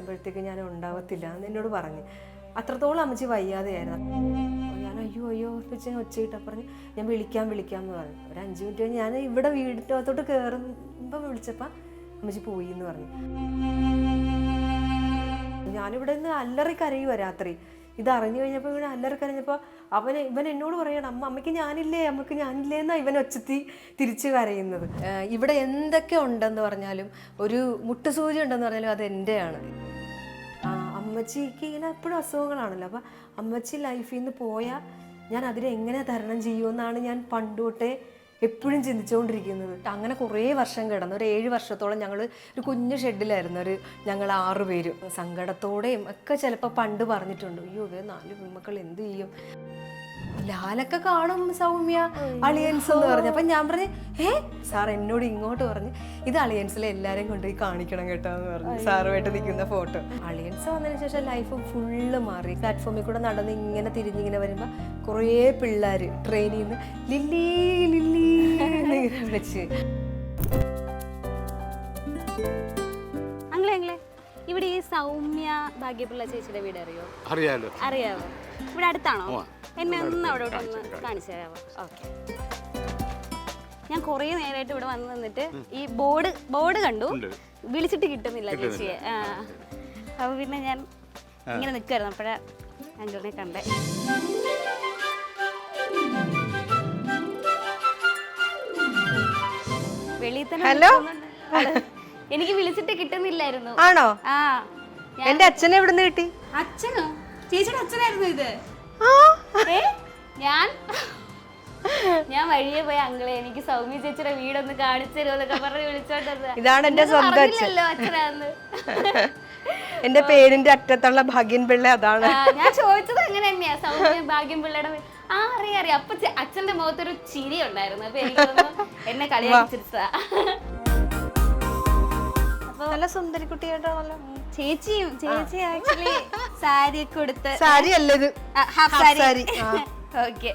വരുമ്പോഴത്തേക്ക് ഞാൻ ഉണ്ടാവത്തില്ല എന്ന് എന്നോട് പറഞ്ഞു. അത്രത്തോളം അമ്മച്ചി വയ്യാതെയായിരുന്നു. ഞാൻ അയ്യോ അയ്യോ എന്ന് വെച്ചാൽ ഒച്ചയിട്ടാ പറഞ്ഞ് ഞാൻ വിളിക്കാം എന്ന് പറഞ്ഞു. ഒരു 5 മിനിറ്റ് കഴിഞ്ഞ് ഞാൻ ഇവിടെ വീടിനകത്തോട്ട് കയറുമ്പോൾ വിളിച്ചപ്പോൾ അമ്മച്ചി പോയി എന്ന് പറഞ്ഞു. ഞാനിവിടെ നിന്ന് അല്ലറി കരയുക രാത്രി. ഇത് അറിഞ്ഞു കഴിഞ്ഞപ്പോൾ ഇങ്ങനെ അല്ലറി കരഞ്ഞപ്പോൾ ഇവൻ എന്നോട് പറയണം, അമ്മയ്ക്ക് ഞാനില്ലേ എന്നാണ് ഇവൻ ഒച്ചത്തി തിരിച്ച് കരയുന്നത്. ഇവിടെ എന്തൊക്കെ ഉണ്ടെന്ന് പറഞ്ഞാലും ഒരു മുട്ടുസൂചി ഉണ്ടെന്ന് പറഞ്ഞാലും അത് എൻ്റെയാണ്. അമ്മച്ചിക്ക് ഇങ്ങനെ എപ്പോഴും അസുഖങ്ങളാണല്ലോ. അപ്പം അമ്മച്ചി ലൈഫിൽ നിന്ന് പോയാൽ ഞാൻ അതിനെ എങ്ങനെ തരണം ചെയ്യുമെന്നാണ് ഞാൻ പണ്ട് തൊട്ടേ എപ്പോഴും ചിന്തിച്ചുകൊണ്ടിരിക്കുന്നത്. അങ്ങനെ കുറേ വർഷം കിടന്നു. ഒരു 7 വർഷത്തോളം ഞങ്ങൾ ഒരു കുഞ്ഞു ഷെഡിലായിരുന്നു. ഞങ്ങൾ 6 പേരും സങ്കടത്തോടെയും ഒക്കെ ചിലപ്പോൾ പണ്ട് പറഞ്ഞിട്ടുണ്ട്, അയ്യോ ഇവ 4 പെൺമക്കൾ എന്ത് ചെയ്യും. ലാലൊക്കെ കാണും സൗമ്യ അളിയൻസ് എന്ന് പറഞ്ഞു. അപ്പം ഞാൻ പറഞ്ഞു, സാർ എന്നോട് ഇങ്ങോട്ട് പറഞ്ഞ് ഇത് അളിയൻസിലെ എല്ലാവരെയും കൊണ്ടുപോയി കാണിക്കണം കേട്ടോ എന്ന് പറഞ്ഞു. സാറുമായിട്ട് നിൽക്കുന്ന ഫോട്ടോ. അളിയൻസ് വന്നതിന് ശേഷം ലൈഫ് ഫുള്ള് മാറി. പ്ലാറ്റ്ഫോമിൽ കൂടെ നടന്ന് ഇങ്ങനെ തിരിഞ്ഞിങ്ങനെ വരുമ്പോൾ കുറേ പിള്ളേർ ട്രെയിനിൽ നിന്ന് ലില്ലി ലില്ലി എന്ന് വിളിച്ച്. ഇവിടെ ഈ സൗമ്യ ഭാഗ്യപിള്ള ചേച്ചിയുടെ വീട് അറിയാമോ? ഇവിടെ അടുത്താണോ? എന്നെ ഒന്ന് അവിടെ കാണിച്ചു തരാമോ? ഓക്കെ. ഞാൻ കുറേ നേരമായിട്ട് ഇവിടെ വന്ന് നിന്നിട്ട് ഈ ബോർഡ് കണ്ടു, വിളിച്ചിട്ട് കിട്ടുന്നില്ല ചേച്ചിയെ. അപ്പൊ പിന്നെ ഞാൻ ഇങ്ങനെ നിൽക്കുമായിരുന്നു. അപ്പോഴാ അങ്കിളിനെ കണ്ടേ. വെളിയിൽ തന്നെ. ഹലോ. എനിക്ക് വിളിച്ചിട്ട് കിട്ടുന്നില്ലായിരുന്നു. ആണോ? എന്റെ അച്ഛനെ എവിടുന്ന് കിട്ടി? അച്ഛനോ? ചേച്ചിയുടെ അച്ഛനായിരുന്നു ഇത്. ഞാൻ വഴിയെ പോയ അങ്കിളെ എനിക്ക് സൗമ്യ ചേച്ചിയുടെ വീടൊന്ന് കാണിച്ചു തരുമോന്നൊക്കെ പറഞ്ഞ് വിളിച്ചോണ്ടത്. ഇതാണ് എന്റെ സ്വന്തം അച്ഛനാന്ന്. എന്റെ പേരിന്റെ അറ്റത്തുള്ള ഭാഗ്യൻ പിള്ള അതാണ്. ഞാൻ ചോദിച്ചത് അങ്ങനെ തന്നെയാ, സൗമ്യ ഭാഗ്യൻ പിള്ളയുടെ. അറിയാം. അപ്പൊ അച്ഛന്റെ മുഖത്തൊരു ചിരി ഉണ്ടായിരുന്നു. അപ്പൊ എനിക്ക് എന്നെ കളിയാക്കിച്ചിരുത്താ. നല്ല സുന്ദരി കുട്ടിയായിട്ടാണല്ലോ. ചേച്ചി ആക്ച്വലി സാരി ഒക്കെ കൊടുത്ത്. സാരി അല്ലത്, ഹാഫ് സാരി. ഓക്കെ.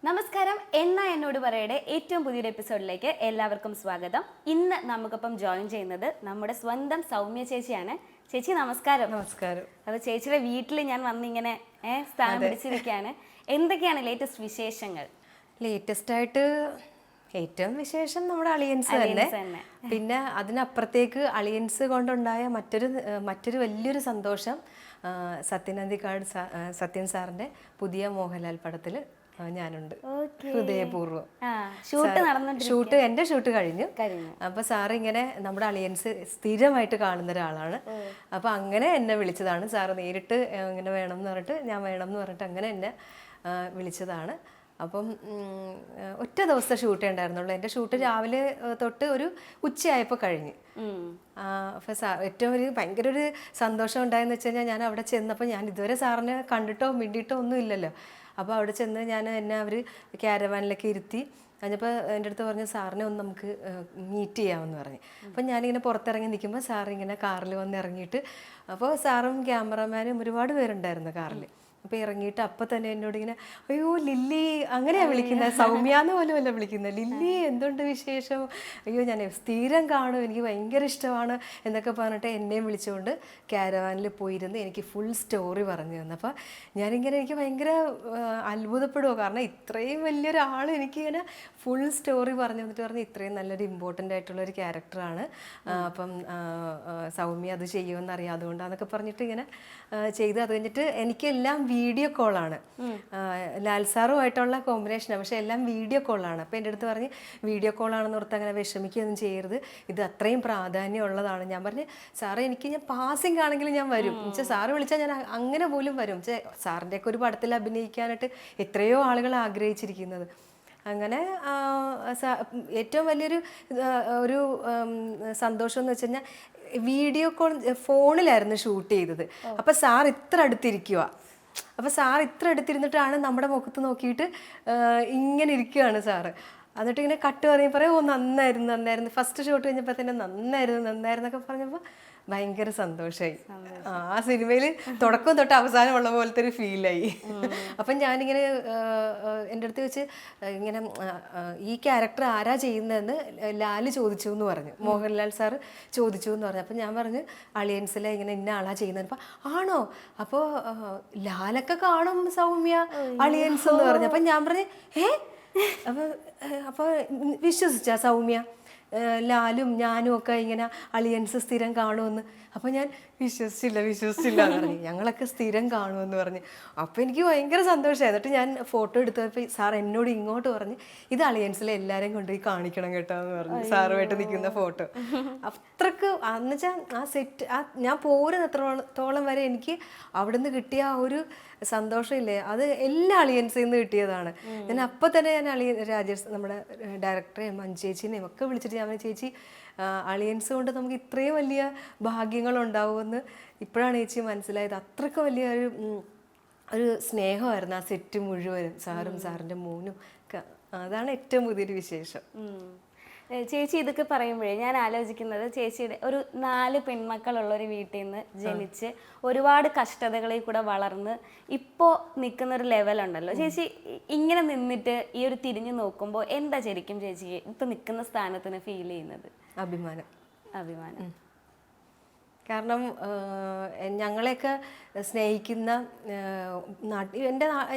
നമസ്കാരം. എന്നോട് പറയുടെ ഏറ്റവും പുതിയൊരു എപ്പിസോഡിലേക്ക് എല്ലാവർക്കും സ്വാഗതം. ഇന്ന് നമുക്കൊപ്പം ജോയിൻ ചെയ്യുന്നത് നമ്മുടെ സ്വന്തം സൗമ്യ ചേച്ചിയാണ്. ചേച്ചി നമസ്കാരം. നമസ്കാരം. അപ്പൊ ചേച്ചിയുടെ വീട്ടിൽ ഞാൻ വന്നിങ്ങനെ സ്ഥാനം പിടിച്ചിരിക്കുകയാണ്. എന്തൊക്കെയാണ് ലേറ്റസ്റ്റ് വിശേഷങ്ങൾ? ലേറ്റസ്റ്റ് ആയിട്ട് ഏറ്റവും വിശേഷം നമ്മുടെ അളിയൻസ് തന്നെ. പിന്നെ അതിനപ്പുറത്തേക്ക് അളിയൻസ് കൊണ്ടുണ്ടായ മറ്റൊരു വലിയൊരു സന്തോഷം, സത്യൻ സാറിന്റെ പുതിയ മോഹൻലാൽ പടത്തിൽ ഞാനുണ്ട്. ഹൃദയപൂർവ്വം എന്റെ ഷൂട്ട് കഴിഞ്ഞു. അപ്പൊ സാറ് ഇങ്ങനെ നമ്മുടെ അളിയൻസ് സ്ഥിരമായിട്ട് കാണുന്ന ഒരാളാണ്. അപ്പൊ അങ്ങനെ എന്നെ വിളിച്ചതാണ് സാറ്. നേരിട്ട് ഇങ്ങനെ വേണം എന്ന് പറഞ്ഞിട്ട് ഞാൻ വേണം എന്ന് പറഞ്ഞിട്ട് അങ്ങനെ എന്നെ വിളിച്ചതാണ്. അപ്പം ഒറ്റ ദിവസത്തെ ഷൂട്ടേ ഉണ്ടായിരുന്നുള്ളൂ. എൻ്റെ ഷൂട്ട് രാവിലെ തൊട്ട് ഒരു ഉച്ചയായപ്പോൾ കഴിഞ്ഞ്. അപ്പോൾ ഏറ്റവും ഭയങ്കര ഒരു സന്തോഷം ഉണ്ടായെന്ന് വെച്ച് കഴിഞ്ഞാൽ, ഞാൻ അവിടെ ചെന്നപ്പോൾ ഞാൻ ഇതുവരെ സാറിനെ കണ്ടിട്ടോ മിണ്ടിയിട്ടോ ഒന്നും ഇല്ലല്ലോ. അപ്പോൾ അവിടെ ചെന്ന് എന്നെ അവർ ക്യാരവാനിലൊക്കെ ഇരുത്തി കഴിഞ്ഞപ്പോൾ എൻ്റെ അടുത്ത് പറഞ്ഞു, സാറിനെ ഒന്ന് നമുക്ക് മീറ്റ് ചെയ്യാമെന്ന് പറഞ്ഞു. അപ്പം ഞാനിങ്ങനെ പുറത്തിറങ്ങി നിൽക്കുമ്പോൾ സാറിങ്ങനെ കാറിൽ വന്ന് ഇറങ്ങിയിട്ട്, അപ്പോൾ സാറും ക്യാമറമാനും ഒരുപാട് പേരുണ്ടായിരുന്നു കാറിൽ. അപ്പോൾ ഇറങ്ങിയിട്ട് അപ്പം തന്നെ എന്നോട് ഇങ്ങനെ, അയ്യോ ലില്ലി അങ്ങനെയാണ് വിളിക്കുന്നത്, സൗമ്യാന്ന് പോലും അല്ല വിളിക്കുന്നത്, ലില്ലി എന്തുണ്ട് വിശേഷം, അയ്യോ ഞാൻ സ്ഥിരം കാണും, എനിക്ക് ഭയങ്കര ഇഷ്ടമാണ് എന്നൊക്കെ പറഞ്ഞിട്ട് എന്നെയും വിളിച്ചുകൊണ്ട് ക്യാരവാനിൽ പോയിരുന്ന് എനിക്ക് ഫുൾ സ്റ്റോറി പറഞ്ഞു തന്നു. അപ്പോൾ എനിക്ക് ഭയങ്കര അത്ഭുതപ്പെടുമോ, കാരണം ഇത്രയും വലിയൊരാൾ എനിക്കിങ്ങനെ ഫുൾ സ്റ്റോറി പറഞ്ഞു തന്നിട്ട് പറഞ്ഞു ഇത്രയും നല്ലൊരു ഇമ്പോർട്ടൻ്റ് ആയിട്ടുള്ളൊരു ക്യാരക്ടറാണ്, അപ്പം സൗമ്യ അത് ചെയ്യുമെന്നറിയാം, അതുകൊണ്ടാന്നൊക്കെ പറഞ്ഞിട്ട് ഇങ്ങനെ ചെയ്ത്. അത് കഴിഞ്ഞിട്ട് എനിക്കെല്ലാം വീഡിയോ കോളാണ്, ലാൽ സാറുമായിട്ടുള്ള കോമ്പിനേഷനാണ്, പക്ഷെ എല്ലാം വീഡിയോ കോളാണ്. അപ്പോൾ എൻ്റെ അടുത്ത് പറഞ്ഞ് വീഡിയോ കോളാണെന്ന് ഓർത്ത് അങ്ങനെ വിഷമിക്കുകയൊന്നും ചെയ്യരുത്, ഇത് അത്രയും പ്രാധാന്യമുള്ളതാണ്. ഞാൻ പറഞ്ഞ് സാറേ ഞാൻ പാസിംഗ് ആണെങ്കിലും ഞാൻ വരും, എന്നുവെച്ചാൽ സാറ് വിളിച്ചാൽ ഞാൻ അങ്ങനെ പോലും വരും. സാറിൻ്റെയൊക്കെ ഒരു പടത്തിൽ അഭിനയിക്കാനായിട്ട് എത്രയോ ആളുകൾ ആഗ്രഹിച്ചിരിക്കുന്നത്. അങ്ങനെ ഏറ്റവും വലിയൊരു ഒരു സന്തോഷം എന്ന് വെച്ച് കഴിഞ്ഞാൽ, വീഡിയോ കോൾ ഫോണിലായിരുന്നു ഷൂട്ട് ചെയ്തത്. അപ്പോൾ സാർ ഇത്ര അടുത്തിരിക്കുക, അപ്പോൾ സാർ ഇത്ര അടുത്തിരുന്നിട്ടാണ് നമ്മുടെ മുഖത്ത് നോക്കിയിട്ട് ഇങ്ങനെ ഇരിക്കുകയാണ് സാറ്. എന്നിട്ട് ഇങ്ങനെ കട്ട് പറയുമ്പോൾ പറയും, ഓ നന്നായിരുന്നു ഫസ്റ്റ് ഷോട്ട് കഴിഞ്ഞപ്പോൾ തന്നെ നന്നായിരുന്നൊക്കെ പറഞ്ഞപ്പോൾ ഭയങ്കര സന്തോഷമായി. ആ സിനിമയിൽ തുടക്കം തൊട്ട് അവസാനമുള്ള പോലത്തെ ഒരു ഫീലായി. അപ്പം ഞാനിങ്ങനെ എൻ്റെ അടുത്ത് വെച്ച് ഇങ്ങനെ ഈ ക്യാരക്ടർ ആരാ ചെയ്യുന്നതെന്ന് ലാല് ചോദിച്ചു എന്ന് പറഞ്ഞു, മോഹൻലാൽ സാറ് ചോദിച്ചു എന്ന് പറഞ്ഞു. അപ്പം ഞാൻ പറഞ്ഞു അളിയൻസിലെ ഇങ്ങനെ ഇന്ന ആളാ ചെയ്യുന്നത്. അപ്പം ആണോ, അപ്പോൾ ലാലൊക്കെ കാണും സൗമ്യ അളിയൻസ് എന്ന് പറഞ്ഞു. അപ്പം ഞാൻ പറഞ്ഞു അപ്പോൾ വിശ്വസിച്ചാ സൗമ്യ ലാലും ഞാനും ഒക്കെ ഇങ്ങനെ അളിയൻസ് സ്ഥിരം കാണുമെന്ന്? അപ്പോൾ ഞാൻ വിശ്വസിച്ചില്ല എന്ന് പറഞ്ഞു. ഞങ്ങളൊക്കെ സ്ഥിരം കാണുമെന്ന് പറഞ്ഞു. അപ്പോൾ എനിക്ക് ഭയങ്കര സന്തോഷമായി. എന്നിട്ട് ഞാൻ ഫോട്ടോ എടുത്തപ്പോൾ സാർ എന്നോട് ഇങ്ങോട്ട് പറഞ്ഞ് ഇത് അളിയൻസിലെ എല്ലാവരെയും കൊണ്ടുപോയി കാണിക്കണം കേട്ടോ എന്ന് പറഞ്ഞു, സാറുമായിട്ട് നിൽക്കുന്ന ഫോട്ടോ. അത്രക്ക് എന്നുവെച്ചാൽ ആ സെറ്റ് ഞാൻ പോരുന്നത്രത്തോളം വരെ എനിക്ക് അവിടുന്ന് കിട്ടിയ ആ ഒരു സന്തോഷമില്ലേ, അത് എല്ലാ അളിയൻസിൽ നിന്ന് കിട്ടിയതാണ്. ഞാൻ അപ്പം തന്നെ ഞാൻ രാജേഷ് നമ്മുടെ ഡയറക്ടറെയും മഞ്ജേച്ചിനെയും ഒക്കെ വിളിച്ചിട്ട് ഞാൻ ചേച്ചി അളിയൻസ് കൊണ്ട് നമുക്ക് ഇത്രയും വലിയ ഭാഗ്യങ്ങളുണ്ടാവുമെന്ന് ഇപ്പോഴാണ് ചേച്ചി മനസ്സിലായത്. അത്രയ്ക്ക് വലിയ ഒരു സ്നേഹമായിരുന്നു ആ സെറ്റ് മുഴുവനും, സാറും സാറിൻ്റെ മോനും ഒക്കെ. അതാണ് ഏറ്റവും പുതിയൊരു വിശേഷം. ചേച്ചി ഇതൊക്കെ പറയുമ്പോഴേ ഞാൻ ആലോചിക്കുന്നത്, ചേച്ചിയുടെ ഒരു 4 പെൺമക്കളുള്ള ഒരു വീട്ടിൽ നിന്ന് ജനിച്ച് ഒരുപാട് കഷ്ടതകളിൽ കൂടെ വളർന്ന് ഇപ്പോൾ നിൽക്കുന്ന ഒരു ലെവലുണ്ടല്ലോ. ചേച്ചി ഇങ്ങനെ നിന്നിട്ട് ഈ ഒരു തിരിഞ്ഞു നോക്കുമ്പോൾ എന്താ ശരിക്കും ചേച്ചിക്ക് ഇപ്പം നിൽക്കുന്ന സ്ഥാനത്തിന് ഫീൽ ചെയ്യുന്നത്? അഭിമാനം. കാരണം ഞങ്ങളെയൊക്കെ സ്നേഹിക്കുന്ന നാട്ടിൽ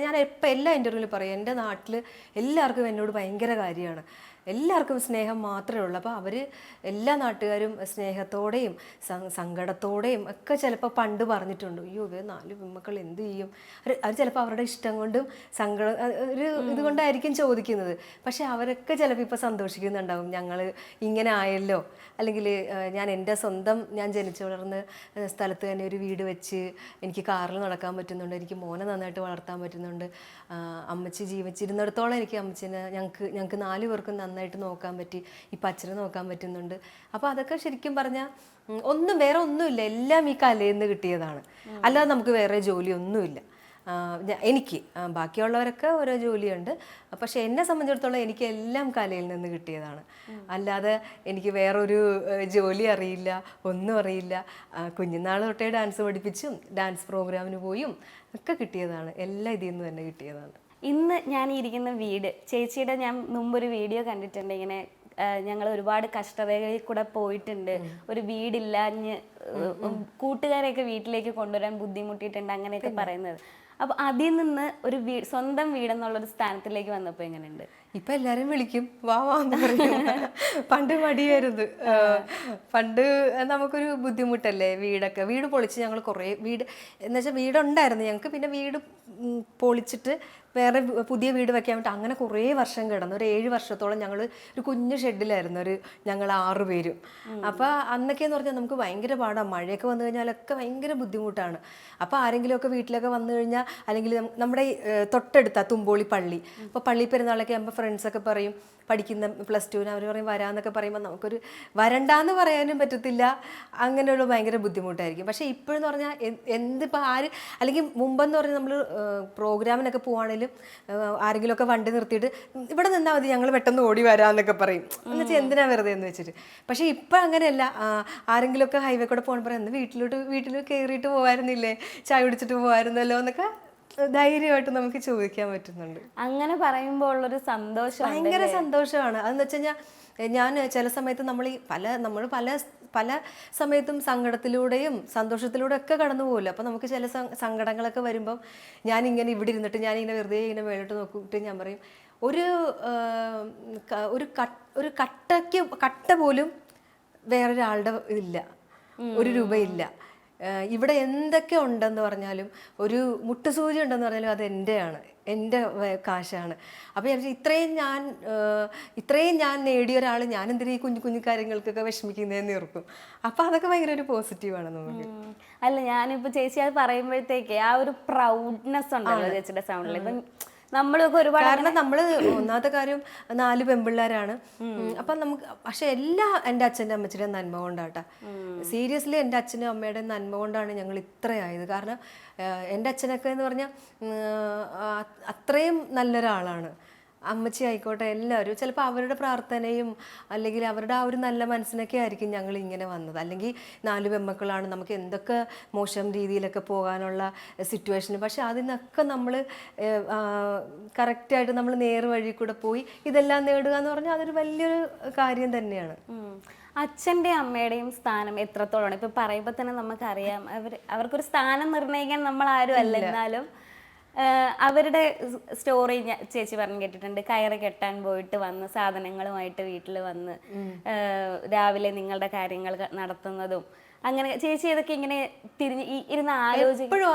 ഞാൻ എപ്പോൾ എല്ലാ ഇൻ്റർവ്യൂവിലും പറയും, എൻ്റെ നാട്ടിൽ എല്ലാവർക്കും എന്നോട് ഭയങ്കര കാര്യമാണ്, എല്ലാവർക്കും സ്നേഹം മാത്രമേ ഉള്ളൂ. അപ്പോൾ അവർ എല്ലാ നാട്ടുകാരും സ്നേഹത്തോടെയും സങ്കടത്തോടെയും ഒക്കെ ചിലപ്പോൾ പണ്ട് പറഞ്ഞിട്ടുണ്ട്, അയ്യോ ഇവർ 4 പെൺമക്കൾ എന്ത് ചെയ്യും, അവർ ചിലപ്പോൾ അവരുടെ ഇഷ്ടം കൊണ്ടും സങ്കടം ഒരു ഇതുകൊണ്ടായിരിക്കും ചോദിക്കുന്നത്. പക്ഷെ അവരൊക്കെ ചിലപ്പോൾ ഇപ്പോൾ സന്തോഷിക്കുന്നുണ്ടാവും, ഞങ്ങൾ ഇങ്ങനെ ആയല്ലോ, അല്ലെങ്കിൽ ഞാൻ ജനിച്ചു വളർന്ന സ്ഥലത്ത് തന്നെ ഒരു വീട് വെച്ച് എനിക്ക് കാറിൽ നടക്കാൻ പറ്റുന്നുണ്ട്, എനിക്ക് മോനെ നന്നായിട്ട് വളർത്താൻ പറ്റുന്നുണ്ട്, അമ്മച്ചി ജീവിച്ചിരുന്നിടത്തോളം എനിക്ക് ഞങ്ങൾക്ക് 4 പേർക്കും നന്നായിട്ട് നോക്കാൻ പറ്റി, ഇപ്പം അച്ഛനെ നോക്കാൻ പറ്റുന്നുണ്ട്. അപ്പോൾ അതൊക്കെ ശരിക്കും പറഞ്ഞാൽ വേറെ ഒന്നുമില്ല, എല്ലാം ഈ കലയിൽ നിന്ന് കിട്ടിയതാണ്. അല്ലാതെ നമുക്ക് വേറെ ജോലിയൊന്നുമില്ല എനിക്ക്. ബാക്കിയുള്ളവരൊക്കെ ഓരോ ജോലിയുണ്ട്, പക്ഷെ എന്നെ സംബന്ധിച്ചിടത്തോളം എനിക്ക് എല്ലാം കലയിൽ നിന്ന് കിട്ടിയതാണ്. അല്ലാതെ എനിക്ക് വേറൊരു ജോലി അറിയില്ല, ഒന്നും അറിയില്ല. കുഞ്ഞുനാൾ തൊട്ടേ ഡാൻസ് പഠിപ്പിച്ചും ഡാൻസ് പ്രോഗ്രാമിന് പോയും ഒക്കെ കിട്ടിയതാണ്, എല്ലാം ഇതിൽ നിന്ന് തന്നെ കിട്ടിയതാണ്. ഇന്ന് ഞാൻ ഇരിക്കുന്ന വീട് ചേച്ചിയുടെ ഞാൻ മുമ്പൊരു വീഡിയോ കണ്ടിട്ടുണ്ട്, ഇങ്ങനെ ഞങ്ങൾ ഒരുപാട് കഷ്ടതകളിൽ കൂടെ പോയിട്ടുണ്ട്, ഒരു വീടില്ലാഞ്ഞ് കൂട്ടുകാരെയൊക്കെ വീട്ടിലേക്ക് കൊണ്ടുവരാൻ ബുദ്ധിമുട്ടിയിട്ടുണ്ട് അങ്ങനെയൊക്കെ പറയുന്നത്. അപ്പോൾ അതിൽ നിന്ന് ഒരു സ്വന്തം വീടെന്നുള്ളൊരു സ്ഥാനത്തിലേക്ക് വന്നപ്പോൾ എങ്ങനെയുണ്ട്? ഇപ്പം എല്ലാവരും വിളിക്കും വാന്ന് പറയും. പണ്ട് മടിയായിരുന്നു, പണ്ട് നമുക്കൊരു ബുദ്ധിമുട്ടല്ലേ വീട് പൊളിച്ച് ഞങ്ങൾ കുറേ എന്നുവെച്ചാൽ വീടുണ്ടായിരുന്നു ഞങ്ങൾക്ക്, പിന്നെ വീട് പൊളിച്ചിട്ട് വേറെ പുതിയ വീട് വെക്കാൻ വേണ്ടി അങ്ങനെ കുറേ വർഷം കിടന്നു. ഒരു 7 വർഷത്തോളം ഞങ്ങൾ ഒരു കുഞ്ഞു ഷെഡിലായിരുന്നു, ഞങ്ങൾ 6 പേരും. അപ്പോൾ അന്നൊക്കെയെന്ന് പറഞ്ഞാൽ നമുക്ക് ഭയങ്കര പാടാണ്, മഴയൊക്കെ വന്നു കഴിഞ്ഞാലൊക്കെ ഭയങ്കര ബുദ്ധിമുട്ടാണ്. അപ്പോൾ ആരെങ്കിലുമൊക്കെ വീട്ടിലൊക്കെ വന്നു കഴിഞ്ഞാൽ, അല്ലെങ്കിൽ നമ്മുടെ തൊട്ടടുത്ത തുമ്പോളി പള്ളി, അപ്പോൾ പള്ളി പെരുന്നാളൊക്കെ ആകുമ്പോൾ ഫ്രണ്ട്സൊക്കെ പറയും, പഠിക്കുന്ന +2 അവർ പറയും വരാമെന്നൊക്കെ പറയുമ്പോൾ നമുക്കൊരു വരണ്ടാന്ന് പറയാനും പറ്റത്തില്ല, അങ്ങനെയുള്ള ഭയങ്കര ബുദ്ധിമുട്ടായിരിക്കും. പക്ഷേ ഇപ്പോഴെന്ന് പറഞ്ഞാൽ എന്തിപ്പോൾ അല്ലെങ്കിൽ മുമ്പെന്ന് പറഞ്ഞാൽ നമ്മൾ പ്രോഗ്രാമിനൊക്കെ പോവുകയാണെങ്കിലും ആരെങ്കിലുമൊക്കെ വണ്ടി നിർത്തിയിട്ട് ഇവിടെ നിന്നാൽ മതി ഞങ്ങൾ പെട്ടെന്ന് ഓടി വരാമെന്നൊക്കെ പറയും, എന്ന് വെച്ചാൽ എന്തിനാ വെറുതെ എന്ന് വെച്ചിട്ട്. പക്ഷേ ഇപ്പം അങ്ങനെയല്ല, ആരെങ്കിലുമൊക്കെ ഹൈവേ കൂടെ പോകണം പറയാം, എന്ന് വീട്ടിൽ കയറിയിട്ട് പോകാമായിരുന്നില്ലേ, ചായ കുടിച്ചിട്ട് പോകാമായിരുന്നല്ലോ എന്നൊക്കെ ധൈര്യമായിട്ട് നമുക്ക് ചോദിക്കാൻ പറ്റുന്നുണ്ട്. അങ്ങനെ പറയുമ്പോൾ ഉള്ളൊരു സന്തോഷം ഭയങ്കര സന്തോഷമാണ്. അതെന്ന് വെച്ച് കഴിഞ്ഞാൽ ഞാൻ ചില സമയത്ത് നമ്മൾ പല സമയത്തും സങ്കടത്തിലൂടെയും സന്തോഷത്തിലൂടെയും ഒക്കെ കടന്നു പോകുമല്ലോ. അപ്പോൾ നമുക്ക് ചില സങ്കടങ്ങളൊക്കെ വരുമ്പം ഞാനിങ്ങനെ ഇവിടെ ഇരുന്നിട്ട് ഞാനിങ്ങനെ വെറുതെ ഇങ്ങനെ മേലോട്ട് നോക്കിയിട്ട് ഞാൻ പറയും, ഒരു കട്ട പോലും വേറൊരാളുടെ ഇല്ല, ഒരു രൂപയില്ല. ഇവിടെ എന്തൊക്കെ ഉണ്ടെന്ന് പറഞ്ഞാലും, ഒരു മുട്ടുസൂചി ഉണ്ടെന്ന് പറഞ്ഞാലും അത് എൻ്റെ കാശാണ്. അപ്പോൾ ഞാൻ ഇത്രയും ഞാൻ നേടിയ ഒരാൾ ഞാൻ എന്തിനാ ഈ കുഞ്ഞു കാര്യങ്ങൾക്കൊക്കെ വിഷമിക്കുന്നതെന്ന് ഓർക്കും. അപ്പോൾ അതൊക്കെ ഭയങ്കര ഒരു പോസിറ്റീവാണ് നമുക്ക്. അല്ല, ഞാനിപ്പോൾ ചേച്ചി അത് പറയുമ്പോഴത്തേക്ക് ആ ഒരു പ്രൗഡ്നെസ് ഉണ്ടല്ലോ ചേച്ചിയുടെ സൗണ്ടിൽ. ഇപ്പം നമ്മളൊക്കെ ഒരുപാട്, കാരണം നമ്മൾ ഒന്നാമത്തെ കാര്യം 4 പെൺപിള്ളേരാണ്. അപ്പം നമുക്ക് പക്ഷെ എൻ്റെ അച്ഛൻ്റെ അമ്മച്ചിയുടെ നന്മ കൊണ്ടാട്ടാ, സീരിയസ്ലി എൻ്റെ അച്ഛനും അമ്മയുടെ നന്മ കൊണ്ടാണ് ഞങ്ങൾ ഇത്രയായത്. കാരണം എൻ്റെ അച്ഛനൊക്കെ എന്ന് പറഞ്ഞാൽ അത്രയും നല്ലൊരാളാണ്. അമ്മച്ചി ആയിക്കോട്ടെ എല്ലാവരും ചിലപ്പോൾ അവരുടെ പ്രാർത്ഥനയും അല്ലെങ്കിൽ അവരുടെ ആ ഒരു നല്ല മനസ്സിനൊക്കെ ആയിരിക്കും ഞങ്ങൾ ഇങ്ങനെ വന്നത്. അല്ലെങ്കിൽ 4 പെൺമക്കളാണ്, നമുക്ക് എന്തൊക്കെ മോശം രീതിയിലൊക്കെ പോകാനുള്ള സിറ്റുവേഷൻ, പക്ഷെ അതിനൊക്കെ നമ്മൾ കറക്റ്റായിട്ട് നമ്മൾ നേർവഴി കൂടെ പോയി ഇതെല്ലാം നേടുക എന്ന് പറഞ്ഞാൽ അതൊരു വലിയൊരു കാര്യം തന്നെയാണ്. അച്ഛൻ്റെ അമ്മയുടെയും സ്ഥാനം എത്രത്തോളമാണ്? ഇപ്പം പറയുമ്പോൾ തന്നെ നമുക്കറിയാം അവർക്കൊരു സ്ഥാനം നിർണ്ണയിക്കാൻ നമ്മൾ ആരും അല്ല, എന്നാലും അവരുടെ സ്റ്റോറി ചേച്ചി പറഞ്ഞു കേട്ടിട്ടുണ്ട്. കയറ് കെട്ടാൻ പോയിട്ട് വന്ന് സാധനങ്ങളുമായിട്ട് വീട്ടിൽ വന്ന് രാവിലെ നിങ്ങളുടെ കാര്യങ്ങൾ നടത്തുന്നതും അങ്ങനെ. ചേച്ചി ഇതൊക്കെ ഇങ്ങനെ തിരിഞ്ഞ് ഇരുന്ന് എപ്പോഴും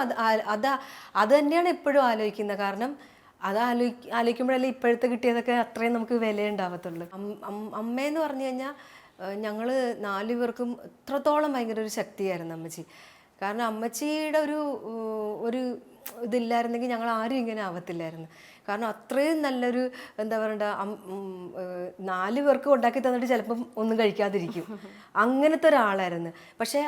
അത് തന്നെയാണ് എപ്പോഴും ആലോചിക്കുന്നത്. കാരണം അത് ആലോചിക്കുമ്പോഴല്ലേ ഇപ്പോഴത്തെ കിട്ടിയതൊക്കെ അത്രയും നമുക്ക് വിലയുണ്ടാവത്തുള്ളൂ. അമ്മയെന്ന് പറഞ്ഞു കഴിഞ്ഞാൽ ഞങ്ങൾ 4 പേർക്കും എത്രത്തോളം ഭയങ്കര ഒരു ശക്തിയായിരുന്നു അമ്മച്ചി. കാരണം അമ്മച്ചിയുടെ ഒരു ഇതില്ലായിരുന്നെങ്കിൽ ഞങ്ങൾ ആരും ഇങ്ങനെ ആവത്തില്ലായിരുന്നു. കാരണം അത്രയും നല്ലൊരു എന്താ പറയണ്ട, 4 പേർക്ക് ഉണ്ടാക്കി തന്നിട്ട് ചിലപ്പം ഒന്നും കഴിക്കാതിരിക്കും, അങ്ങനത്തെ ഒരാളായിരുന്നു. പക്ഷേ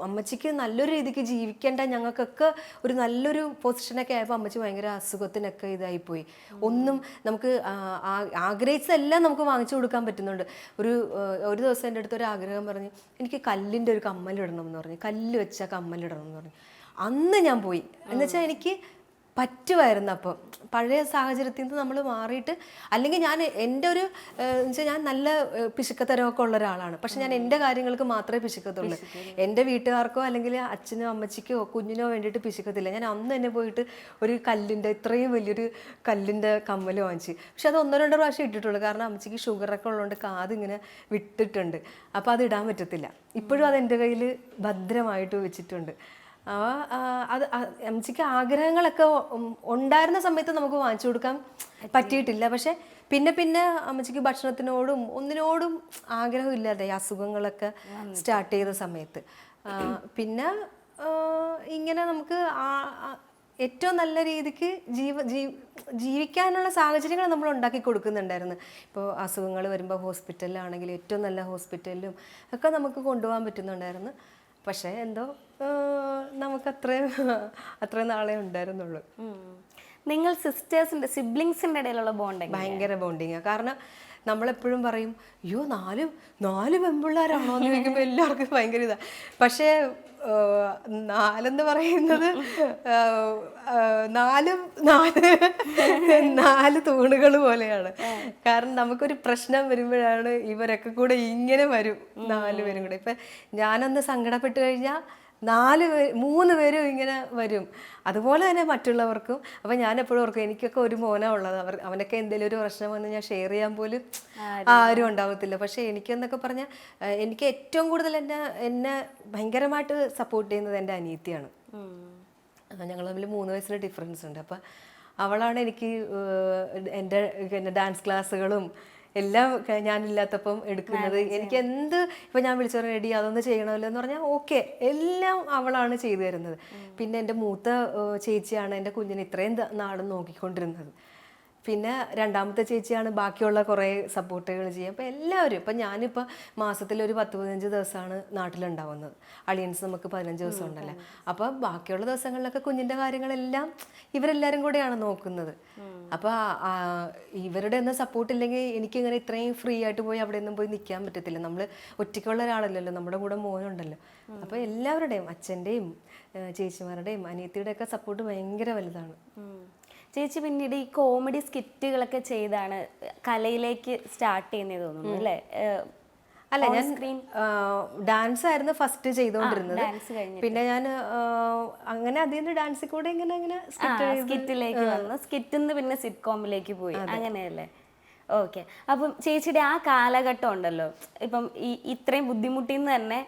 അമ്മച്ചിക്ക് നല്ലൊരു രീതിക്ക് ജീവിക്കേണ്ട ഞങ്ങൾക്കൊക്കെ ഒരു നല്ലൊരു പൊസിഷനൊക്കെ ആയപ്പോൾ അമ്മച്ചി ഭയങ്കര അസുഖത്തിനൊക്കെ ഇതായിപ്പോയി. ഒന്നും നമുക്ക് ആഗ്രഹിച്ചതെല്ലാം നമുക്ക് വാങ്ങിച്ചു കൊടുക്കാൻ പറ്റുന്നുണ്ട്. ഒരു ദിവസം എൻ്റെ അടുത്ത് ഒരു ആഗ്രഹം പറഞ്ഞ് എനിക്ക് കല്ലിൻ്റെ ഒരു കമ്മലിടണം എന്ന് പറഞ്ഞു, കല്ല് വെച്ച കമ്മലിടണം എന്ന് പറഞ്ഞു. അന്ന് ഞാൻ പോയി. എന്നുവെച്ചാൽ എനിക്ക് പറ്റുമായിരുന്നു. അപ്പം പഴയ സാഹചര്യത്തിൽ നിന്ന് നമ്മൾ മാറിയിട്ട്, അല്ലെങ്കിൽ ഞാൻ എൻ്റെ ഒരു വെച്ചാൽ ഞാൻ നല്ല പിശുക്കത്തരമൊക്കെ ഉള്ള ഒരാളാണ്. പക്ഷെ ഞാൻ എൻ്റെ കാര്യങ്ങൾക്ക് മാത്രമേ പിശുക്കത്തുള്ളൂ. എൻ്റെ വീട്ടുകാർക്കോ അല്ലെങ്കിൽ അച്ഛനോ അമ്മച്ചിക്കോ കുഞ്ഞിനോ വേണ്ടിയിട്ട് പിശുക്കത്തില്ല. ഞാൻ അന്ന് തന്നെ പോയിട്ട് ഒരു കല്ലിൻ്റെ ഇത്രയും വലിയൊരു കല്ലിൻ്റെ കമ്മൽ വാങ്ങിച്ചു. പക്ഷെ അത് 1-2 പ്രാവശ്യം ഇട്ടിട്ടുള്ളൂ. കാരണം അമ്മച്ചിക്ക് ഷുഗറൊക്കെ ഉള്ളതുകൊണ്ട് കാത് ഇങ്ങനെ വിട്ടിട്ടുണ്ട്. അപ്പോൾ അത് ഇടാൻ പറ്റത്തില്ല. ഇപ്പോഴും അത് എൻ്റെ കയ്യിൽ ഭദ്രമായിട്ട് വെച്ചിട്ടുണ്ട്. അത് അമ്മച്ചിക്ക് ആഗ്രഹങ്ങളൊക്കെ ഉണ്ടായിരുന്ന സമയത്ത് നമുക്ക് വാങ്ങിച്ചു കൊടുക്കാൻ പറ്റിയിട്ടില്ല. പക്ഷെ പിന്നെ അമ്മച്ചിക്ക് ഭക്ഷണത്തിനോടും ഒന്നിനോടും ആഗ്രഹമില്ലാതെ അസുഖങ്ങളൊക്കെ സ്റ്റാർട്ട് ചെയ്ത സമയത്ത് പിന്നെ ഇങ്ങനെ നമുക്ക് ഏറ്റവും നല്ല രീതിക്ക് ജീവിക്കാനുള്ള സാഹചര്യങ്ങൾ നമ്മൾ ഉണ്ടാക്കി കൊടുക്കുന്നുണ്ടായിരുന്നു. ഇപ്പോൾ അസുഖങ്ങൾ വരുമ്പോൾ ഹോസ്പിറ്റലിലാണെങ്കിൽ ഏറ്റവും നല്ല ഹോസ്പിറ്റലിലും ഒക്കെ നമുക്ക് കൊണ്ടുപോകാൻ പറ്റുന്നുണ്ടായിരുന്നു. പക്ഷേ എന്തോ നമുക്ക് അത്രയും നാളെ ഉണ്ടായിരുന്നുള്ളൂ. നിങ്ങൾ സിബ്ലിങ്സിൻ്റെ ഇടയിലുള്ള ബോണ്ടിങ് ഭയങ്കര ബോണ്ടിങ്ങാണ്. കാരണം നമ്മളെപ്പോഴും പറയും അയ്യോ 4 പെൺപിള്ളേരാണോ എന്ന് ചോദിക്കുമ്പോൾ എല്ലാവർക്കും ഭയങ്കര ഇതാണ്. പക്ഷേ 4 പറയുന്നത് 4 തൂണുകൾ പോലെയാണ്. കാരണം നമുക്കൊരു പ്രശ്നം വരുമ്പോഴാണ് ഇവരൊക്കെ കൂടെ ഇങ്ങനെ വരും, 4 പേരും കൂടെ. ഇപ്പം ഞാനൊന്ന് സങ്കടപ്പെട്ട് കഴിഞ്ഞാൽ 3 പേരും ഇങ്ങനെ വരും. അതുപോലെ തന്നെ മറ്റുള്ളവർക്കും. അപ്പം ഞാൻ എപ്പോഴും ഓർക്കും എനിക്കൊക്കെ ഒരു മോനാണ് ഉള്ളത്. അവനൊക്കെ എന്തെങ്കിലും ഒരു പ്രശ്നം വന്ന് ഞാൻ ഷെയർ ചെയ്യാൻ പോലും ആരും ഉണ്ടാവത്തില്ല. പക്ഷേ എനിക്കെന്നൊക്കെ പറഞ്ഞാൽ എനിക്ക് ഏറ്റവും കൂടുതൽ എന്നെ ഭയങ്കരമായിട്ട് സപ്പോർട്ട് ചെയ്യുന്നത് എൻ്റെ അനിയത്തിയാണ്. ഞങ്ങൾ തമ്മിൽ 3 വയസ്സിന് ഡിഫറൻസ് ഉണ്ട്. അപ്പം അവളാണ് എനിക്ക് എൻ്റെ ഡാൻസ് ക്ലാസ്സുകളും എല്ലാം ഞാനില്ലാത്തപ്പം എടുക്കുന്നത്. എനിക്ക് എന്ത് ഇപ്പം ഞാൻ വിളിച്ചു പറഞ്ഞ റെഡി അതൊന്ന് ചെയ്യണമല്ലോ എന്ന് പറഞ്ഞാൽ ഓക്കെ, എല്ലാം അവളാണ് ചെയ്തു തരുന്നത്. പിന്നെ എൻ്റെ മൂത്ത ചേച്ചിയാണ് എൻ്റെ കുഞ്ഞിനെ ഇത്രയും നാളും നോക്കിക്കൊണ്ടിരുന്നത്. പിന്നെ രണ്ടാമത്തെ ചേച്ചിയാണ് ബാക്കിയുള്ള കുറേ സപ്പോർട്ടുകൾ ചെയ്യുക. അപ്പോൾ എല്ലാവരും ഇപ്പം ഞാനിപ്പോൾ മാസത്തിലൊരു 10-15 ദിവസമാണ് നാട്ടിലുണ്ടാവുന്നത്. അളിയൻസ് നമുക്ക് 15 ദിവസം ഉണ്ടല്ലോ. അപ്പോൾ ബാക്കിയുള്ള ദിവസങ്ങളിലൊക്കെ കുഞ്ഞിൻ്റെ കാര്യങ്ങളെല്ലാം ഇവരെല്ലാവരും കൂടെയാണ് നോക്കുന്നത്. അപ്പോൾ ഇവരുടെ ഒന്നും സപ്പോർട്ട് ഇല്ലെങ്കിൽ എനിക്കിങ്ങനെ ഇത്രയും ഫ്രീ ആയിട്ട് പോയി അവിടെ ഒന്നും പോയി നിൽക്കാൻ പറ്റത്തില്ല. നമ്മൾ ഒറ്റയ്ക്കുള്ള ഒരാളല്ലല്ലോ, നമ്മുടെ കൂടെ മോനുണ്ടല്ലോ. അപ്പോൾ എല്ലാവരുടെയും അച്ഛൻ്റെയും ചേച്ചിമാരുടെയും അനിയത്തിയുടെയൊക്കെ സപ്പോർട്ട് ഭയങ്കര വലുതാണ്. ചേച്ചി പിന്നീട് ഈ കോമഡി സ്കിറ്റുകളൊക്കെ ചെയ്താണ് കലയിലേക്ക് സ്റ്റാർട്ട് ചെയ്യുന്നത് തോന്നുന്നു അല്ലേ? അല്ല, ഞാൻ ഡാൻസ് ആയിരുന്നു ഫസ്റ്റ് ചെയ്തുകൊണ്ടിരുന്നത്. പിന്നെ ഞാൻ അങ്ങനെ അതിന് ഡാൻസിൽ കൂടെ ഇങ്ങനെ സ്കിറ്റിലേക്ക് വന്നു. സ്കിറ്റിൽ നിന്ന് പിന്നെ സിറ്റ്കോമിലേക്ക് പോയി, അങ്ങനെയല്ലേ? ഓക്കെ. അപ്പം ചേച്ചിയുടെ ആ കാലഘട്ടം ഉണ്ടല്ലോ, ഇപ്പം ഇത്രയും ബുദ്ധിമുട്ടിന്ന് തന്നെ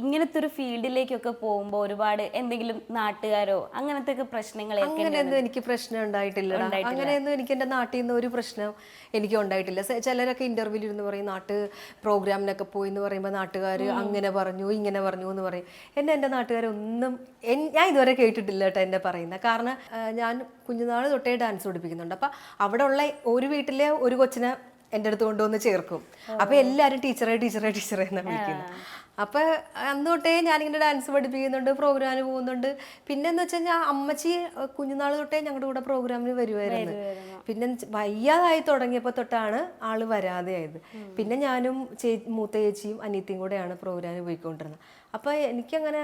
ഇങ്ങനത്തെ ഒരു ഫീൽഡിലേക്കൊക്കെ പോകുമ്പോൾ ഒരുപാട് എന്തെങ്കിലും നാട്ടുകാരോ അങ്ങനത്തെ പ്രശ്നങ്ങളൊക്കെ? അങ്ങനെയൊന്നും എനിക്ക് പ്രശ്നം ഉണ്ടായിട്ടില്ല. അങ്ങനെയൊന്നും എനിക്ക് എൻ്റെ നാട്ടിൽ നിന്ന് ഒരു പ്രശ്നം എനിക്ക് ഉണ്ടായിട്ടില്ല. ചിലരൊക്കെ ഇന്റർവ്യൂവിൽ ഇരുന്ന് പറയും നാട്ട് പ്രോഗ്രാമിനൊക്കെ പോയി എന്ന് പറയുമ്പോൾ നാട്ടുകാർ അങ്ങനെ പറഞ്ഞു ഇങ്ങനെ പറഞ്ഞു എന്ന് പറയും. എൻ്റെ നാട്ടുകാരൊന്നും ഞാൻ ഇതുവരെ കേട്ടിട്ടില്ല കേട്ടോ എന്നെ പറയുന്നത്. കാരണം ഞാൻ കുഞ്ഞുനാൾ തൊട്ടേ ഡാൻസ് പഠിപ്പിക്കുന്നുണ്ട്. അപ്പം അവിടെ ഉള്ള ഒരു വീട്ടിലെ ഒരു കൊച്ചിനെ എൻ്റെ അടുത്ത് കൊണ്ടുവന്ന് ചേർക്കും. അപ്പോൾ എല്ലാവരും ടീച്ചറെ ടീച്ചറെ ടീച്ചറെ എന്നാണ് വിളിക്കുന്നത്. അപ്പോൾ അന്ന് തൊട്ടേ ഞാനിങ്ങനെ ഡാൻസ് പഠിപ്പിക്കുന്നുണ്ട്, പ്രോഗ്രാമിന് പോകുന്നുണ്ട്. പിന്നെ എന്ന് വെച്ച് കഴിഞ്ഞാൽ അമ്മച്ചി കുഞ്ഞുനാൾ തൊട്ടേ ഞങ്ങളുടെ കൂടെ പ്രോഗ്രാമിന് വരുമായിരുന്നു. പിന്നെ വയ്യാതായി തുടങ്ങിയപ്പോൾ തൊട്ടാണ് ആള് വരാതെയായത്. പിന്നെ ഞാനും മൂത്ത ചേച്ചിയും അനിയത്തിയും കൂടെയാണ് പ്രോഗ്രാമിന് പോയിക്കൊണ്ടിരുന്നത്. അപ്പോൾ എനിക്കങ്ങനെ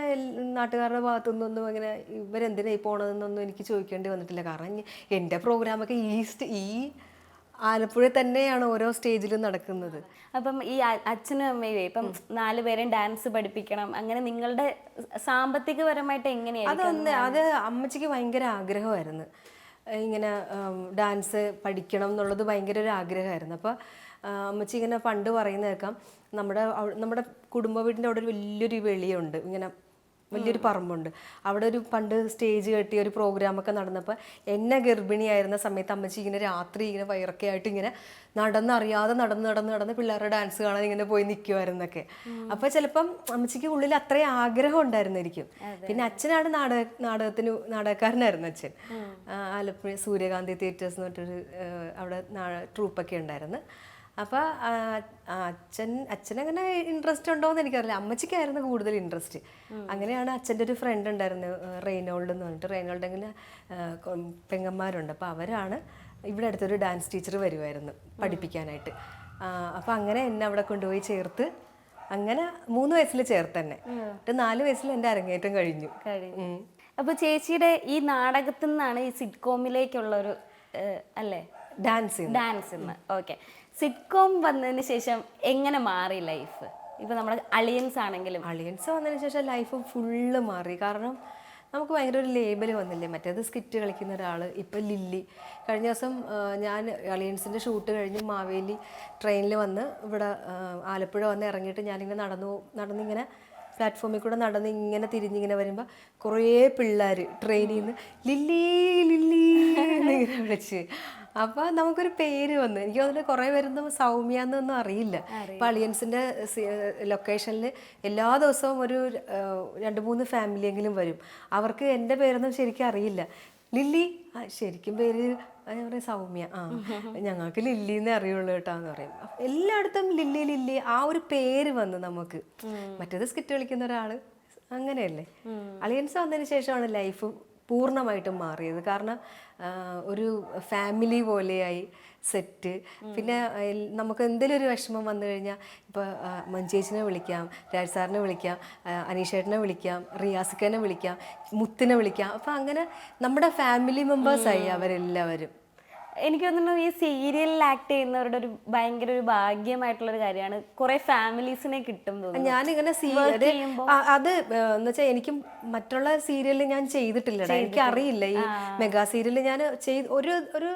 നാട്ടുകാരുടെ ഭാഗത്തുനിന്നൊന്നും അങ്ങനെ ഇവരെന്തിനായി പോണതെന്നൊന്നും എനിക്ക് ചോദിക്കേണ്ടി വന്നിട്ടില്ല. കാരണം എൻ്റെ പ്രോഗ്രാമൊക്കെ ഈ ആലപ്പുഴ തന്നെയാണ് ഓരോ സ്റ്റേജിലും നടക്കുന്നത്. അപ്പം ഈ അച്ഛനും അമ്മയും ഇപ്പം 4 പേരെയും ഡാൻസ് പഠിപ്പിക്കണം, അങ്ങനെ നിങ്ങളുടെ സാമ്പത്തികപരമായിട്ട് എങ്ങനെയാണ്? അത് അമ്മച്ചിക്ക് ഭയങ്കര ആഗ്രഹമായിരുന്നു, ഇങ്ങനെ ഡാൻസ് പഠിക്കണം എന്നുള്ളത് ഭയങ്കര ഒരു ആഗ്രഹമായിരുന്നു. അപ്പോൾ അമ്മച്ചി ഇങ്ങനെ പണ്ട് പറയുന്ന കേൾക്കാം, നമ്മുടെ കുടുംബ വീടിൻ്റെ അവിടെ ഒരു വലിയൊരു വെളിയുണ്ട്, ഇങ്ങനെ വലിയൊരു പറമ്പുണ്ട്. അവിടെ ഒരു പണ്ട് സ്റ്റേജ് കെട്ടിയ ഒരു പ്രോഗ്രാമൊക്കെ നടന്നപ്പോൾ എന്നെ ഗർഭിണിയായിരുന്ന സമയത്ത് അമ്മച്ചി ഇങ്ങനെ രാത്രി ഇങ്ങനെ വയറൊക്കെ ആയിട്ട് ഇങ്ങനെ നടന്നറിയാതെ നടന്ന് പിള്ളേരുടെ ഡാൻസ് കാണാൻ ഇങ്ങനെ പോയി നിൽക്കുമായിരുന്നൊക്കെ. അപ്പോൾ ചിലപ്പം അമ്മച്ചിക്ക് ഉള്ളിൽ അത്രയും ആഗ്രഹം ഉണ്ടായിരുന്നിരിക്കും. പിന്നെ അച്ഛനാണ് നാടകക്കാരനായിരുന്നു അച്ഛൻ. ആലപ്പുഴ സൂര്യകാന്തി തിയേറ്റേഴ്സ് എന്ന് പറഞ്ഞിട്ടൊരു അവിടെ ട്രൂപ്പൊക്കെ ഉണ്ടായിരുന്നു. അപ്പോൾ അച്ഛനങ്ങനെ ഇൻട്രസ്റ്റ് ഉണ്ടോയെന്ന് എനിക്കറിയില്ല, അമ്മച്ചിക്കായിരുന്നു കൂടുതൽ ഇൻട്രസ്റ്റ്. അങ്ങനെയാണ് അച്ഛൻ്റെ ഒരു ഫ്രണ്ട് ഉണ്ടായിരുന്നു, റെയ്നോൾഡ് എന്ന് പറഞ്ഞിട്ട്. റെയ്നോൾഡ് ഇങ്ങനെ പെങ്ങന്മാരുണ്ട്. അപ്പോൾ അവരാണ് ഇവിടെ അടുത്തൊരു ഡാൻസ് ടീച്ചർ വരുമായിരുന്നു പഠിപ്പിക്കാനായിട്ട്. അപ്പോൾ അങ്ങനെ എന്നെ അവിടെ കൊണ്ടുപോയി ചേർത്ത്, അങ്ങനെ 3 വയസ്സിൽ ചേർത്ത് തന്നെ. 4 വയസ്സിൽ എൻ്റെ അരങ്ങേറ്റം കഴിഞ്ഞു. അപ്പോൾ ചേച്ചിയുടെ ഈ നാടകത്തിൽ നിന്നാണ് ഈ സിറ്റ്കോമിലേക്കുള്ളൊരു അല്ലേ ഡാൻസ്. ഓക്കെ, സിറ്റ്കോം വന്നതിന് ശേഷം എങ്ങനെ മാറി ലൈഫ്? ഇപ്പം നമ്മുടെ അളിയൻസ് വന്നതിന് ശേഷം ലൈഫ് ഫുള്ള് മാറി. കാരണം നമുക്ക് ഭയങ്കര ഒരു ലേബൽ വന്നില്ലേ. മറ്റേത് സ്കിറ്റ് കളിക്കുന്ന ഒരാൾ, ഇപ്പം ലില്ലി. കഴിഞ്ഞ ദിവസം ഞാൻ അളിയൻസിൻ്റെ ഷൂട്ട് കഴിഞ്ഞ് മാവേലി ട്രെയിനിൽ വന്ന് ഇവിടെ ആലപ്പുഴ വന്ന് ഇറങ്ങിയിട്ട് ഞാനിങ്ങനെ നടന്നിങ്ങനെ പ്ലാറ്റ്ഫോമിൽ കൂടെ നടന്ന് ഇങ്ങനെ തിരിഞ്ഞിങ്ങനെ വരുമ്പോൾ കുറേ പിള്ളേർ ട്രെയിനിൽ നിന്ന് ലില്ലി ലില്ലി എന്നിങ്ങനെ വിളിച്ച്. അപ്പോൾ നമുക്കൊരു പേര് വന്നു. എനിക്ക് തോന്നുന്നു കുറേ പേരൊന്നും സൗമ്യ എന്നൊന്നും അറിയില്ല. ഇപ്പോൾ അളിയൻസിൻ്റെ ലൊക്കേഷനിൽ എല്ലാ ദിവസവും ഒരു 2-3 ഫാമിലിയെങ്കിലും വരും. അവർക്ക് എൻ്റെ പേരൊന്നും ശരിക്കും അറിയില്ല. ലില്ലി, ശരിക്കും പേര് ഞാൻ പറയും സൗമ്യ. ഞങ്ങൾക്ക് ലില്ലി എന്നേ അറിയുള്ളൂ കേട്ടോ എന്ന് പറയും. എല്ലായിടത്തും ലില്ലി ലില്ലി ആ ഒരു പേര് വന്ന് നമുക്ക്. മറ്റേത് സ്കിറ്റ് കളിക്കുന്ന ഒരാൾ അങ്ങനെയല്ലേ. അളിയൻസ് വന്നതിന് ശേഷമാണ് ലൈഫ് പൂർണ്ണമായിട്ടും മാറിയത്. കാരണം ഒരു ഫാമിലി പോലെയായി സെറ്റ്. പിന്നെ നമുക്ക് എന്തെങ്കിലും ഒരു വിഷമം വന്നു കഴിഞ്ഞാൽ ഇപ്പോൾ മഞ്ചേച്ചിനെ വിളിക്കാം, രാജ് സാറിനെ വിളിക്കാം, അനീഷേട്ടനെ വിളിക്കാം, റിയാസിക്കനെ വിളിക്കാം, മുത്തിനെ വിളിക്കാം. അപ്പം അങ്ങനെ നമ്മുടെ ഫാമിലി മെമ്പേഴ്സായി അവരെല്ലാവരും. എനിക്ക് തോന്നുന്നു ഈ സീരിയലിൽ ആക്ട് ചെയ്യുന്നവരുടെ ഒരു ഭയങ്കര ഒരു ഭാഗ്യമായിട്ടുള്ളൊരു കാര്യമാണ്, കുറെ ഫാമിലീസിനെ കിട്ടും. ഞാനിങ്ങനെ അത് എന്ന് വെച്ചാൽ എനിക്ക് മറ്റുള്ള സീരിയലിൽ ഞാൻ ചെയ്തിട്ടില്ലടാ, എനിക്കറിയില്ല. ഈ മെഗാ സീരിയലിൽ ഞാൻ ഒരു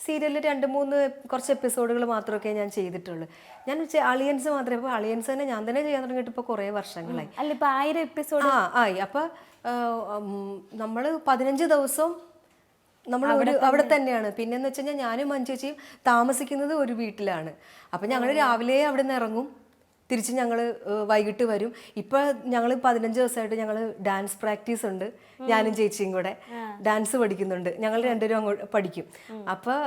സീരിയലിൽ 2-3 കുറച്ച് എപ്പിസോഡുകൾ മാത്രമൊക്കെ ഞാൻ ചെയ്തിട്ടുള്ളൂ. ഞാൻ അളിയൻസ് മാത്രമേ. ഇപ്പോൾ അളിയൻസ് തന്നെ ഞാൻ തന്നെ ചെയ്യാൻ തുടങ്ങിയിട്ട് ഇപ്പോൾ കുറേ വർഷങ്ങളായി. അല്ല, ഇപ്പോൾ 1000 എപ്പിസോഡ് ആയി. അപ്പോൾ നമ്മൾ 15 ദിവസം നമ്മൾ അവിടെ തന്നെയാണ്. പിന്നെന്ന് വെച്ച് കഴിഞ്ഞാൽ ഞാനും മഞ്ചേച്ചിയും താമസിക്കുന്നത് ഒരു വീട്ടിലാണ്. അപ്പം ഞങ്ങൾ രാവിലെ അവിടെ നിന്ന് ഇറങ്ങും, തിരിച്ച് ഞങ്ങൾ വൈകിട്ട് വരും. ഇപ്പം ഞങ്ങൾ 15 ദിവസമായിട്ട് ഞങ്ങൾ ഡാൻസ് പ്രാക്ടീസ് ഉണ്ട്. ഞാനും ചേച്ചിയും കൂടെ ഡാൻസ് പഠിക്കുന്നുണ്ട്. ഞങ്ങൾ 2 അങ്ങോട്ട് പഠിക്കും. അപ്പോൾ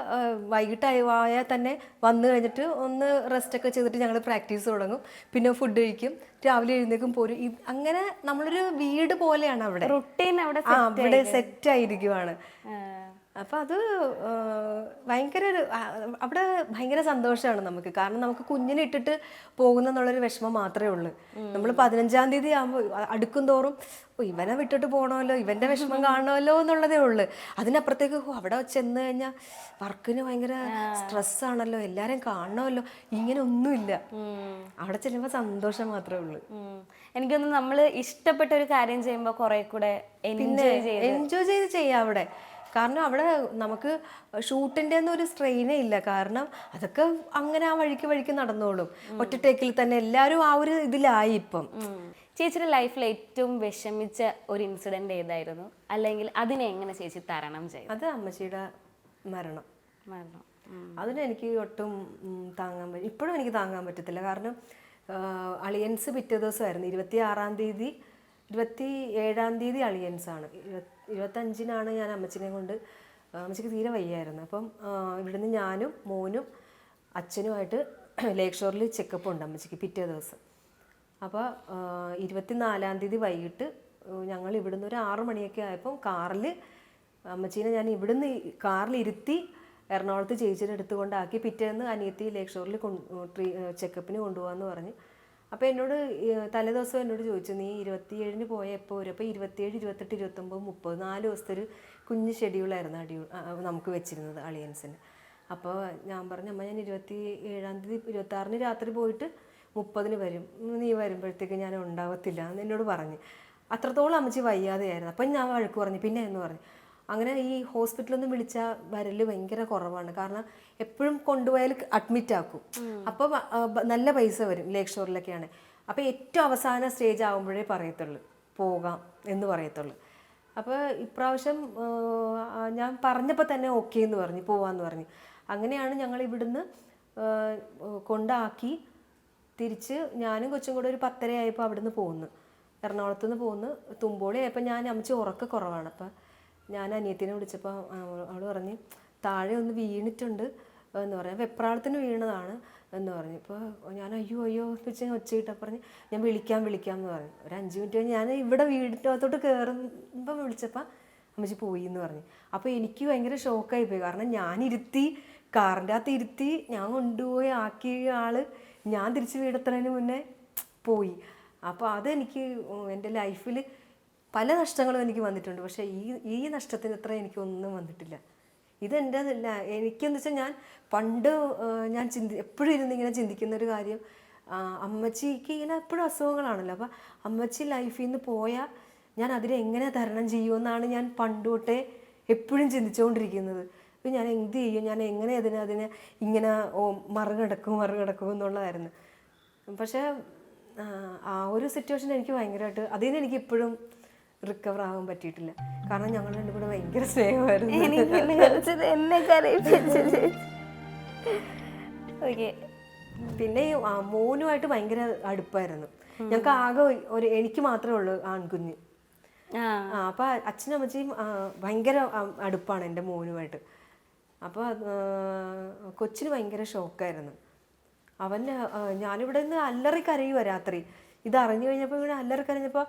വൈകിട്ടായാൽ തന്നെ വന്നു കഴിഞ്ഞിട്ട് ഒന്ന് റെസ്റ്റൊക്കെ ചെയ്തിട്ട് ഞങ്ങൾ പ്രാക്ടീസ് തുടങ്ങും. പിന്നെ ഫുഡ് കഴിക്കും, രാവിലെ എഴുന്നേക്കും പോരും. അങ്ങനെ നമ്മളൊരു വീട് പോലെയാണ് അവിടെ. റുട്ടീൻ അവിടെ സെറ്റായിരിക്കുവാണ്. അപ്പം അത് അവിടെ ഭയങ്കര സന്തോഷമാണ് നമുക്ക്. കാരണം നമുക്ക് കുഞ്ഞിനെ ഇട്ടിട്ട് പോകുന്നെന്നുള്ളൊരു വിഷമം മാത്രമേ ഉള്ളൂ. നമ്മൾ 15-ാം തീയതി ആകുമ്പോൾ അടുക്കും തോറും ഇവനെ വിട്ടിട്ട് പോകണമല്ലോ, ഇവൻ്റെ വിഷമം കാണണമല്ലോ എന്നുള്ളതേ ഉള്ളൂ. അതിനപ്പുറത്തേക്ക് അവിടെ ചെന്ന് കഴിഞ്ഞാൽ വർക്കിന് ഭയങ്കര സ്ട്രെസ്സാണല്ലോ, എല്ലാവരെയും കാണണമല്ലോ, ഇങ്ങനെ ഒന്നുമില്ല. അവിടെ ചെല്ലുമ്പോൾ സന്തോഷം മാത്രമേ ഉള്ളൂ. എനിക്കൊന്ന് നമ്മൾ ഇഷ്ടപ്പെട്ട ഒരു കാര്യം ചെയ്യുമ്പോൾ കുറെ കൂടെ എൻജോയ് ചെയ്ത് ചെയ്യാം അവിടെ. കാരണം അവിടെ നമുക്ക് ഷൂട്ടിൻ്റെ ഒന്നും ഒരു സ്ട്രെയിനേ ഇല്ല. കാരണം അതൊക്കെ അങ്ങനെ ആ വഴിക്ക് നടന്നോളും. ഒറ്റ ടേക്കിൽ തന്നെ എല്ലാവരും ആ ഒരു ഇതിലായി. ഇപ്പം ചേച്ചിയുടെ ലൈഫിൽ ഏറ്റവും വിഷമിച്ച ഒരു ഇൻസിഡന്റ് ഏതായിരുന്നു? അല്ലെങ്കിൽ അതിനെ എങ്ങനെ ചേച്ചി തരണം ചെയ്തു? അത് അമ്മച്ചിയുടെ മരണം. അതിന് എനിക്ക് ഒട്ടും ഇപ്പോഴും എനിക്ക് താങ്ങാൻ പറ്റത്തില്ല. കാരണം അളിയൻസ് പിറ്റേ ദിവസമായിരുന്നു 26-ാം തീയതി, 27-ാം തീയതി അളിയൻസാണ്. 25-നാണ് ഞാൻ അമ്മച്ചിനെ കൊണ്ട്, അമ്മച്ചിക്ക് തീരെ വയ്യായിരുന്നു. അപ്പം ഇവിടുന്ന് ഞാനും മോനും അച്ഛനുമായിട്ട് ലേക്ക് ഷോറിൽ ചെക്കപ്പ് ഉണ്ട് അമ്മച്ചിക്ക് പിറ്റേ ദിവസം. അപ്പോൾ 24-ാം തീയതി വൈകിട്ട് ഞങ്ങൾ ഇവിടുന്ന് ഒരു 6 മണിയൊക്കെ ആയപ്പം കാറിൽ അമ്മച്ചീനെ ഞാൻ ഇവിടുന്ന് കാറിൽ ഇരുത്തി എറണാകുളത്ത് ചേച്ചിയുടെ അടുത്ത് കൊണ്ടാക്കി പിറ്റേന്ന് അനിയത്തി ലേക്ക് ഷോറിൽ ചെക്കപ്പിന് കൊണ്ടുപോകാമെന്ന് പറഞ്ഞ്. അപ്പോൾ എന്നോട് തലേദിവസം എന്നോട് ചോദിച്ചു, നീ 27-ന് പോയ എപ്പോൾ വരും? അപ്പോൾ 27, 28, 29, 30 4 ദിവസത്തെ ഒരു കുഞ്ഞ് ഷെഡ്യൂളായിരുന്നു നമുക്ക് വെച്ചിരുന്നത് അളിയൻസിന്. അപ്പോൾ ഞാൻ പറഞ്ഞു, അമ്മ ഞാൻ 27-ാം തീയതി 26-ന് രാത്രി പോയിട്ട് 30-ന് വരും, നീ വരുമ്പോഴത്തേക്ക് ഞാൻ ഉണ്ടാവത്തില്ല എന്ന് എന്നോട് പറഞ്ഞ്. അത്രത്തോളം അമ്മച്ചി വയ്യാതെയായിരുന്നു. അപ്പം ഞാൻ വഴക്ക് പറഞ്ഞു. പിന്നെ എന്ന് പറഞ്ഞു, അങ്ങനെ ഈ ഹോസ്പിറ്റലൊന്നും വിളിച്ചാൽ വരൽ ഭയങ്കര കുറവാണ്. കാരണം എപ്പോഴും കൊണ്ടുപോയാൽ അഡ്മിറ്റ് ആക്കും. അപ്പോൾ നല്ല പൈസ വരും ലേക്ക് ഷോറിലൊക്കെയാണ്. അപ്പോൾ ഏറ്റവും അവസാന സ്റ്റേജ് ആകുമ്പോഴേ പറയത്തുള്ളൂ പോകാം എന്ന് പറയത്തുള്ളൂ. അപ്പോൾ ഇപ്രാവശ്യം ഞാൻ പറഞ്ഞപ്പോൾ തന്നെ ഓക്കെ എന്ന് പറഞ്ഞു, പോവാമെന്ന് പറഞ്ഞു. അങ്ങനെയാണ് ഞങ്ങൾ ഇവിടുന്ന് കൊണ്ടാക്കി തിരിച്ച് ഞാനും കൊച്ചും കൂടെ ഒരു 10:30 ആയപ്പോൾ അവിടുന്ന് പോകുന്നു, എറണാകുളത്ത് നിന്ന് പോകുന്നു. തുമ്പോളി ആയപ്പോൾ ഞാൻ അമ്മച്ചി ഉറക്ക കുറവാണ്. അപ്പം ഞാൻ അനിയത്തിനെ വിളിച്ചപ്പോൾ അവൾ പറഞ്ഞ് താഴെ ഒന്ന് വീണിട്ടുണ്ട് എന്ന് പറഞ്ഞു. വെപ്രാളത്തിന് വീണതാണ് എന്ന് പറഞ്ഞു. ഇപ്പോൾ ഞാൻ അയ്യോ എന്ന് വെച്ച് ഒച്ചയിട്ടപ്പോൾ പറഞ്ഞ് ഞാൻ വിളിക്കാം എന്ന് പറഞ്ഞു. ഒരു 5 മിനിറ്റ് കഴിഞ്ഞ് ഞാൻ ഇവിടെ വീടിനകത്തോട്ട് കയറുമ്പം വിളിച്ചപ്പോൾ അമ്മച്ചി പോയി എന്ന് പറഞ്ഞു. അപ്പോൾ എനിക്ക് ഭയങ്കര ഷോക്കായി പോയി. കാരണം ഞാനിരുത്തി കാറിൻ്റെ അകത്ത് ഇരുത്തി ഞാൻ കൊണ്ടുപോയി ആക്കിയ ആൾ ഞാൻ തിരിച്ച് വീടെത്തുന്നതിന് മുന്നേ പോയി. അപ്പോൾ അതെനിക്ക് എൻ്റെ ലൈഫിൽ പല നഷ്ടങ്ങളും എനിക്ക് വന്നിട്ടുണ്ട്. പക്ഷേ ഈ നഷ്ടത്തിന് അത്ര എനിക്കൊന്നും വന്നിട്ടില്ല. ഇതെൻ്റെ എനിക്കെന്ന് വെച്ചാൽ ഞാൻ പണ്ട് ഞാൻ എപ്പോഴും ഇരുന്ന് ഇങ്ങനെ ചിന്തിക്കുന്നൊരു കാര്യം, അമ്മച്ചിക്ക് ഇങ്ങനെ എപ്പോഴും അസുഖങ്ങളാണല്ലോ. അപ്പോൾ അമ്മച്ചി ലൈഫിൽ നിന്ന് പോയാൽ ഞാൻ അതിനെ എങ്ങനെ തരണം ചെയ്യുമെന്നാണ് ഞാൻ പണ്ട് തൊട്ടേ എപ്പോഴും ചിന്തിച്ചുകൊണ്ടിരിക്കുന്നത്. അപ്പോൾ ഞാൻ എന്ത് ചെയ്യും, ഞാൻ എങ്ങനെ അതിനെ ഇങ്ങനെ മറികടക്കും എന്നുള്ളതായിരുന്നു. പക്ഷേ ആ ഒരു സിറ്റുവേഷൻ എനിക്ക് ഭയങ്കരമായിട്ട് അതിൽ നിന്ന് എനിക്ക് ഇപ്പോഴും റിക്കവർ ആകാൻ പറ്റിയിട്ടില്ല. കാരണം ഞങ്ങൾ രണ്ടും കൂടെ ഭയങ്കര സ്നേഹമായിരുന്നു. പിന്നെ മോനുമായിട്ട് ഭയങ്കര അടുപ്പായിരുന്നു. ഞങ്ങൾക്ക് ആകെ എനിക്ക് മാത്രമേ ഉള്ളൂ ആൺകുഞ്ഞ്. അപ്പോൾ അച്ഛനും അമ്മച്ചിയും ഭയങ്കര അടുപ്പാണ് എൻ്റെ മോനുമായിട്ട്. അപ്പോൾ കൊച്ചിന് ഭയങ്കര ഷോക്കായിരുന്നു. ഞാനിവിടെ നിന്ന് അല്ലറി കരയുക രാത്രി. ഇതറിഞ്ഞു കഴിഞ്ഞപ്പോൾ ഇങ്ങനെ അല്ലറി കരഞ്ഞപ്പോൾ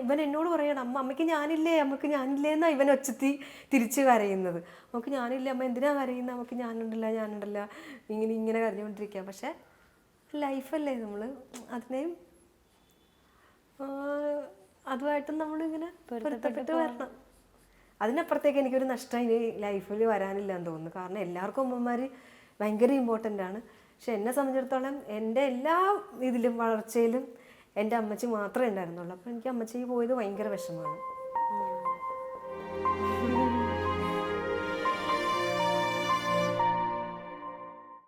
ഇവൻ എന്നോട് പറയണം, അമ്മയ്ക്ക് ഞാനില്ലേ എന്നാണ് ഇവൻ ഒച്ചത്തി തിരിച്ച് കരയുന്നത്. നമുക്ക് ഞാനില്ലേ അമ്മ, എന്തിനാ കരയുന്നത്, നമുക്ക് ഞാനുണ്ടല്ല ഇങ്ങനെ കരഞ്ഞുകൊണ്ടിരിക്കുക. പക്ഷേ ലൈഫല്ലേ, നമ്മൾ അതിനെയും അതുമായിട്ടും നമ്മളിങ്ങനെ പൊരുത്തപ്പെട്ട് വരണം. അതിനപ്പുറത്തേക്ക് എനിക്കൊരു നഷ്ടം ഇനി ലൈഫിൽ വരാനില്ല എന്ന് തോന്നുന്നു. കാരണം എല്ലാവർക്കും അമ്മമാർ ഭയങ്കര ഇമ്പോർട്ടൻ്റ് ആണ്. പക്ഷെ എന്നെ സംബന്ധിച്ചിടത്തോളം എൻ്റെ എല്ലാ ഇതിലും വളർച്ചയിലും എൻ്റെ അമ്മച്ചി മാത്രമേ ഉണ്ടായിരുന്നുള്ളൂ. അപ്പോൾ എനിക്ക് അമ്മച്ചിക്ക് പോയത് ഭയങ്കര വിഷമമാണ്.